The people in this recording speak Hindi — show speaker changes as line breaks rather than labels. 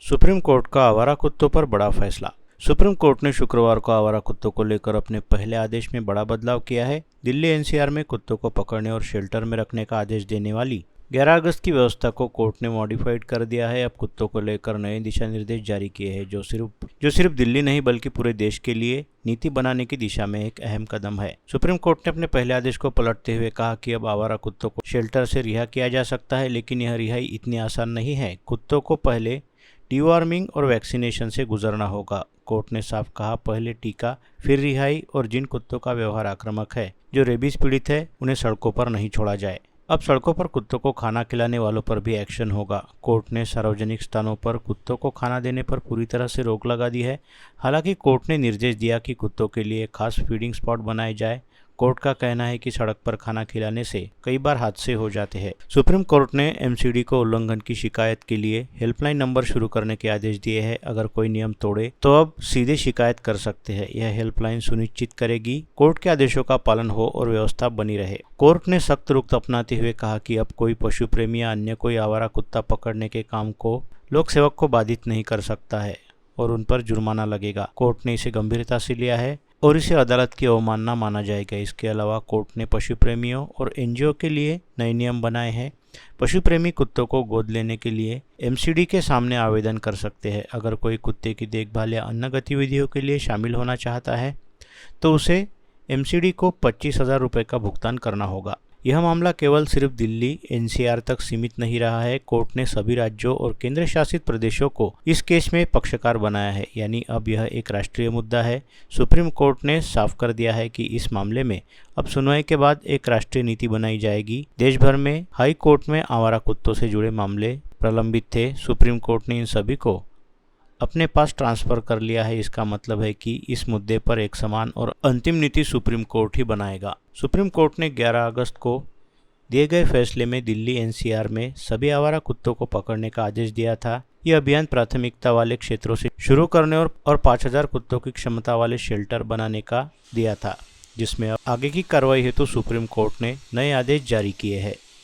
सुप्रीम कोर्ट का आवारा कुत्तों पर बड़ा फैसला। सुप्रीम कोर्ट ने शुक्रवार को आवारा कुत्तों को लेकर अपने पहले आदेश में बड़ा बदलाव किया है। दिल्ली एनसीआर में कुत्तों को पकड़ने और शेल्टर में रखने का आदेश देने वाली 11 अगस्त की व्यवस्था को कोर्ट ने मॉडिफाइड कर दिया है। अब कुत्तों को लेकर नए दिशा निर्देश जारी किए हैं जो सिर्फ दिल्ली नहीं बल्कि पूरे देश के लिए नीति बनाने की दिशा में एक अहम कदम है। सुप्रीम कोर्ट ने अपने पहले आदेश को पलटते हुए कहा कि अब आवारा कुत्तों को शेल्टर से रिहा किया जा सकता है, लेकिन यह रिहाई इतनी आसान नहीं है। कुत्तों को पहले डिवॉर्मिंग और वैक्सीनेशन से गुजरना होगा। कोर्ट ने साफ कहा, पहले टीका फिर रिहाई, और जिन कुत्तों का व्यवहार आक्रामक है, जो रेबीज पीड़ित है, उन्हें सड़कों पर नहीं छोड़ा जाए। अब सड़कों पर कुत्तों को खाना खिलाने वालों पर भी एक्शन होगा। कोर्ट ने सार्वजनिक स्थानों पर कुत्तों को खाना देने पर पूरी तरह से रोक लगा दी है। हालांकि कोर्ट ने निर्देश दिया कि कुत्तों के लिए खास फीडिंग स्पॉट बनाए जाए। कोर्ट का कहना है कि सड़क पर खाना खिलाने से कई बार हादसे हो जाते हैं। सुप्रीम कोर्ट ने एमसीडी को उल्लंघन की शिकायत के लिए हेल्पलाइन नंबर शुरू करने के आदेश दिए हैं। अगर कोई नियम तोड़े तो अब सीधे शिकायत कर सकते हैं। यह हेल्पलाइन सुनिश्चित करेगी कोर्ट के आदेशों का पालन हो और व्यवस्था बनी रहे। कोर्ट ने सख्त रुख अपनाते हुए कहा कि अब कोई पशु प्रेमी या अन्य कोई आवारा कुत्ता पकड़ने के काम को लोक सेवक को बाधित नहीं कर सकता है और उन पर जुर्माना लगेगा। कोर्ट ने इसे गंभीरता से लिया है और इसे अदालत की अवमानना माना जाएगा। इसके अलावा कोर्ट ने पशु प्रेमियों और एनजीओ के लिए नए नियम बनाए हैं। पशु प्रेमी कुत्तों को गोद लेने के लिए एमसीडी के सामने आवेदन कर सकते हैं। अगर कोई कुत्ते की देखभाल या अन्य गतिविधियों के लिए शामिल होना चाहता है तो उसे एमसीडी को 25,000 रुपये का भुगतान करना होगा। यह मामला केवल सिर्फ दिल्ली एनसीआर तक सीमित नहीं रहा है। कोर्ट ने सभी राज्यों और केंद्र शासित प्रदेशों को इस केस में पक्षकार बनाया है, यानी अब यह एक राष्ट्रीय मुद्दा है। सुप्रीम कोर्ट ने साफ कर दिया है कि इस मामले में अब सुनवाई के बाद एक राष्ट्रीय नीति बनाई जाएगी। देश भर में हाई कोर्ट में आवारा कुत्तों से जुड़े मामले प्रलंबित थे। सुप्रीम कोर्ट ने इन सभी को अपने पास ट्रांसफर कर लिया है। इसका मतलब है कि इस मुद्दे पर एक समान और अंतिम नीति सुप्रीम कोर्ट ही बनाएगा। सुप्रीम कोर्ट ने 11 अगस्त को दिए गए फैसले में दिल्ली एनसीआर में सभी आवारा कुत्तों को पकड़ने का आदेश दिया था। यह अभियान प्राथमिकता वाले क्षेत्रों से शुरू करने और 5,000 कुत्तों की क्षमता वाले शेल्टर बनाने का दिया था, जिसमें आगे की कार्रवाई हेतु सुप्रीम कोर्ट ने नए आदेश जारी किए हैं।